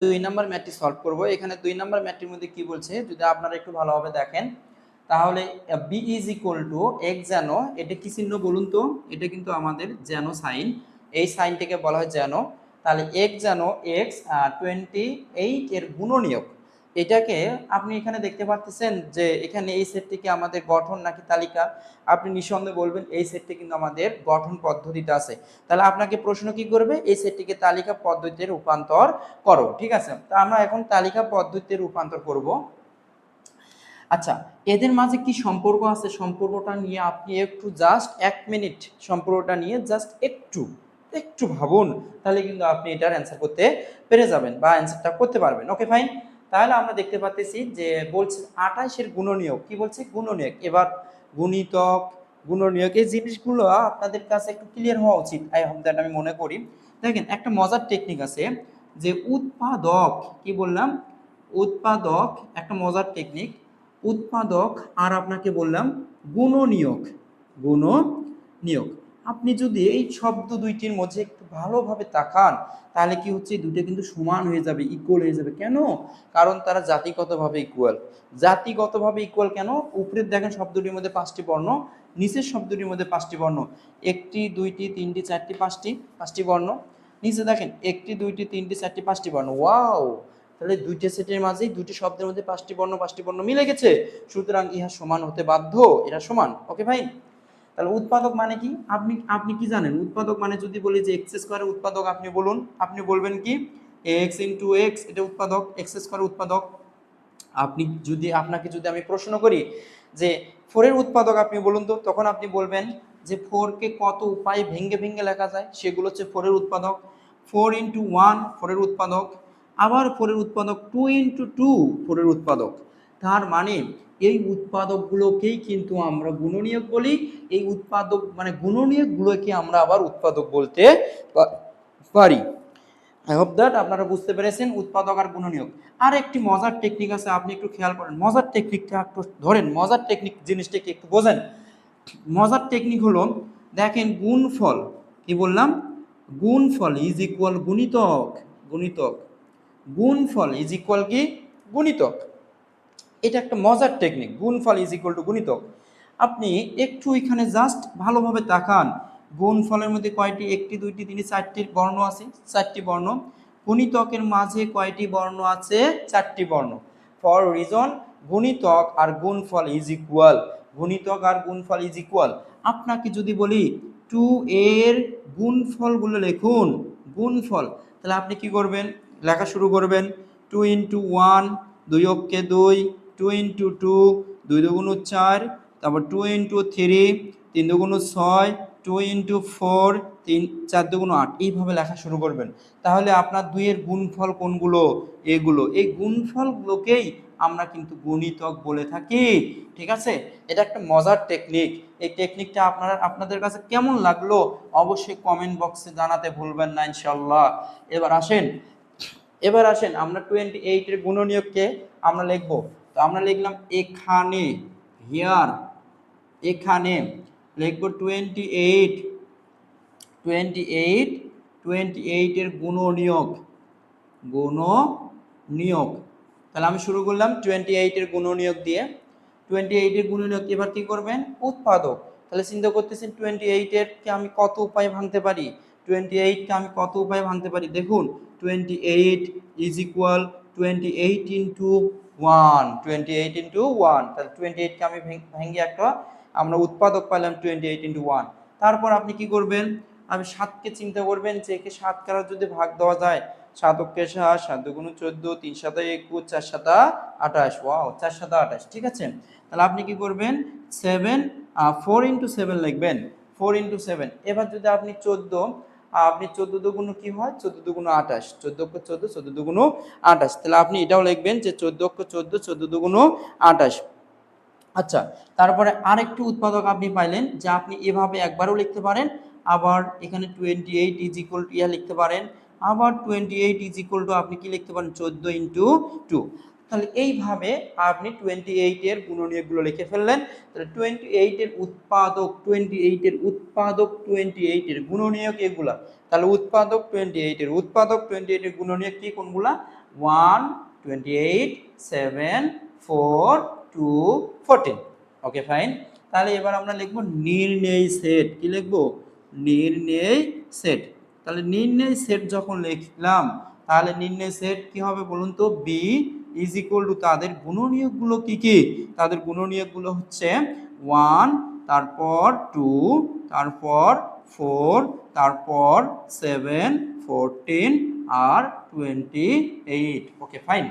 2 number ম্যাথটি solve করব। এখানে 2 number ম্যাথটির মধ্যে কি বলছে যদি আপনারা একটু ভালোভাবে দেখেন তাহলে b x যেন এটা কি চিহ্ন বলুন তো? এটা কিন্তু আমাদের যেন সাইন, এই সাইনটিকে বলা হয় যেন। তাহলে x যেন x 28 এর গুণনীয়ক। এটাকে আপনি এখানে দেখতে পাচ্ছেন যে এখানে এই সেটটিকে আমাদের গঠন নাকি তালিকা? আপনি নিঃসন্দেহে বলবেন এই সেটটি কিন্তু আমাদের গঠন পদ্ধতিতে আছে। তাহলে আপনাকে প্রশ্ন কি করবে? এই সেটটিকে তালিকা পদ্ধতিতে রূপান্তর করো। ঠিক আছে, তো আমরা এখন তালিকা পদ্ধতিতে রূপান্তর করব। আচ্ছা, এদের মাঝে কি সম্পর্ক আছে? সম্পর্কটা নিয়ে আপনি একটু জাস্ট 1 মিনিট সম্পর্কটা নিয়ে জাস্ট একটু একটু ভাবুন, তাহলে কিন্তু আপনি এটার অ্যান্সার করতে পেরে যাবেন বা অ্যান্সারটা করতে পারবেন। Okay fine. তাহলে আমরা দেখতে পাচ্ছি যে বলছে 28 এর গুণনীয়ক। কি বলছে? গুণনীয়ক। এবার গুণিতক, গুণনীয়ক এই জিনিসগুলো আপনাদের কাছে একটু ক্লিয়ার হওয়া উচিত। আই হোপ দ্যাট আমি মনে করি। দেখেন একটা মজার টেকনিক আছে যে উৎপাদক, কি বললাম? উৎপাদক একটা মজার টেকনিক। উৎপাদক আর আপনাকে বললাম গুণনীয়ক। গুণনীয়ক, আপনি যদি এই শব্দ দুইটির মধ্যে একটু ভালোভাবে তাকান তাহলে কি হচ্ছে, দুটো কিন্তু সমান হয়ে যাবে, ইকুয়াল হয়ে যাবে। কেন? কারণ তারা জাতিগতভাবে ইকুয়াল। জাতিগতভাবে ইকুয়াল কেন? উপরের দেখেন শব্দটির মধ্যে 5টি বর্ণ, নিচের শব্দটির মধ্যে 5টি বর্ণ। একটি, দুইটি, তিনটি, চারটি, পাঁচটি বর্ণ। নিচে দেখেন একটি, দুইটি, তিনটি, চারটি, 5টি বর্ণ। ওয়াও! তাহলে দুইটা সেটের মাঝেই দুইটি শব্দের মধ্যে 5টি বর্ণ মিলে গেছে। সুতরাং ইহা সমান হতে বাধ্য, এরা সমান। ওকে ভাই? তাহলে উৎপাদক মানে কি? আপনি আপনি কি জানেন? উৎপাদক মানে যদি বলি যে এক্স স্কয়ারের উৎপাদক, আপনি বলুন, আপনি বলবেন কি এক্স ইন্টু এক্স, এটা উৎপাদক, এক্স স্কয়ারের উৎপাদক। আপনি যদি আপনাকে যদি আমি প্রশ্ন করি যে 4 এর উৎপাদক আপনি বলুন তো, তখন আপনি বলবেন যে 4 কে কত উপায়ে ভেঙে ভেঙে লেখা যায়, সেগুলো হচ্ছে 4 এর উৎপাদক। 4 ইন্টু 1 4 এর উৎপাদক। আবার 4 এর উৎপাদক 2 ইন্টু 2 4 এর উৎপাদক। তার মানে এই উৎপাদকগুলোকেই কিন্তু আমরা গুণনীয়ক বলি। এই উৎপাদক মানে গুণনীয়কগুলোকে আমরা আবার উৎপাদক বলতে পারি। আই হোপ দ্যাট আপনারা বুঝতে পেরেছেন উৎপাদক আর গুণনীয়ক। আর একটি মজার টেকনিক আছে, আপনি একটু খেয়াল করেন। মজার টেকনিকটা একটু ধরেন, মজার টেকনিক জিনিসটাকে একটু বোঝেন। মজার টেকনিক হলো, দেখেন গুণফল, কি বললাম? গুণফল ইজ ইকুয়াল গুণিতক। গুণিতক, গুণফল ইজ ইকুয়াল কি? গুণিতক। এটা একটা মজার টেকনিক, গুণফল ইজ ইকুয়াল টু গুণিতক। আপনি একটু এখানে জাস্ট ভালোভাবে তাকান। গুণফলের মধ্যে কয়টি? একটি, দুইটি, তিনটি, চারটি বর্ণ আছে, 4টি বর্ণ। গুণিতকের মাঝে কয়টি বর্ণ আছে? 4টি বর্ণ। ফর রিজন গুণিতক আর গুণফল ইজ ইকুয়াল। গুণিতক আর গুণফল ইজ ইকুয়াল। আপনাকে যদি বলি 2 এর গুণফলগুলো লিখুন, গুণফল, তাহলে আপনি কি করবেন? লেখা শুরু করবেন 2 ইন্টু 1, 2 অক্ষে 2, 2 ইন্টু 2, 2 দুগুণ 4, তারপর 2 ইন্টু 3, 3 দুগুণ 6, 2 ইন্টু 4, 4 দুগুণ 8, এইভাবে লেখা শুরু করবেন। তাহলে আপনার 2 এর গুণফল কোনগুলো? এগুলো। এই গুণফলগুলোকেই আমরা কিন্তু গুণিতক বলে থাকি। ঠিক আছে? এটা একটা মজার টেকনিক। এই টেকনিকটা আপনাদের কাছে কেমন লাগলো অবশ্যই কমেন্ট বক্সে জানাতে ভুলবেন না ইনশাআল্লাহ। এবার আসেন আমরা 28 এর গুণনীয়ককে আমরা লিখব। তো আমরা লিখলাম এখানে, হিয়ার, এখানে লিখব 28, 28, 28 এর গুণনীয়ক। গুণনীয়ক, তাহলে আমি শুরু করলাম 28 এর গুণনীয়ক দিয়ে। 28 এর গুণনীয়ক, এবার কি করবেন? উৎপাদক। তাহলে চিন্তা করতেছেন 28 এর কে আমি কত উপায়ে ভাঙতে পারি? 28 কে আমি কত উপায়ে ভাঙতে পারি? দেখুন 28 ইজ ইকুয়াল 28 ইন্টু 1, 28 ইন্টু 1। তাহলে 28 কে আমি ভেঙে একটা আমরা উৎপাদক পেলাম 28 ইন্টু 1। তারপর আপনি কি করবেন? আমি 7কে চিন্তা করবেন যে একে 7 দ্বারা যদি ভাগ দেওয়া যায়, 7 অক্ষে 7, 7 দুগুণ 14, 3 7 21, 4 7 28। ওয়াও, 4 7 28। ঠিক আছে? তাহলে আপনি কি করবেন? 4 ইন্টু 7 লিখবেন, 4 ইন্টু 7। এবার যদি আপনি 14, আপনি 14 দুগুণ কি হয়? 14 দুগুণ 28, 14 অক্ষ 14, 14 দুগুণ 28। তাহলে আপনি এটাও লিখবেন যে 14 অক্ষ 14, 14 দুগুণ 28। আচ্ছা, তারপরে আরেকটু উৎপাদক আপনি পাইলেন যে আপনি এভাবে একবারও লিখতে পারেন, আবার এখানে 28 ইজ ইকুয়াল টু ইয়া লিখতে পারেন, আবার 28 ইজ ইকুয়াল টু আপনি কি লিখতে পারেন? 14 ইন্টু 2। তাহলে এইভাবে আপনি 28 এর গুণনীয়কগুলো লিখে ফেললেন। তাহলে 28 এর উৎপাদক, 28 এর উৎপাদক, 28 এর গুণনীয়ক এগুলা। তাহলে উৎপাদক 28 এর উৎপাদক, 28 এর গুণনীয়ক কি কোনগুলা? 1 28 7 4 2 14। Okay fine. তাহলে এবার আমরা লিখবো নির্ণয় সেট। কি লিখবো? নির্ণয় সেট। তাহলে নির্ণয় সেট যখন লিখলাম, তাহলে নির্ণয় সেট কি হবে বলুন তো? বি ইজ ইকুয়াল টু, তাদের গুণনীয়কগুলো কি কি? তাদের গুণনীয়কগুলো হচ্ছে 1, তারপর 2, তারপর 4, তারপর 7, 14 আর 28। Okay fine.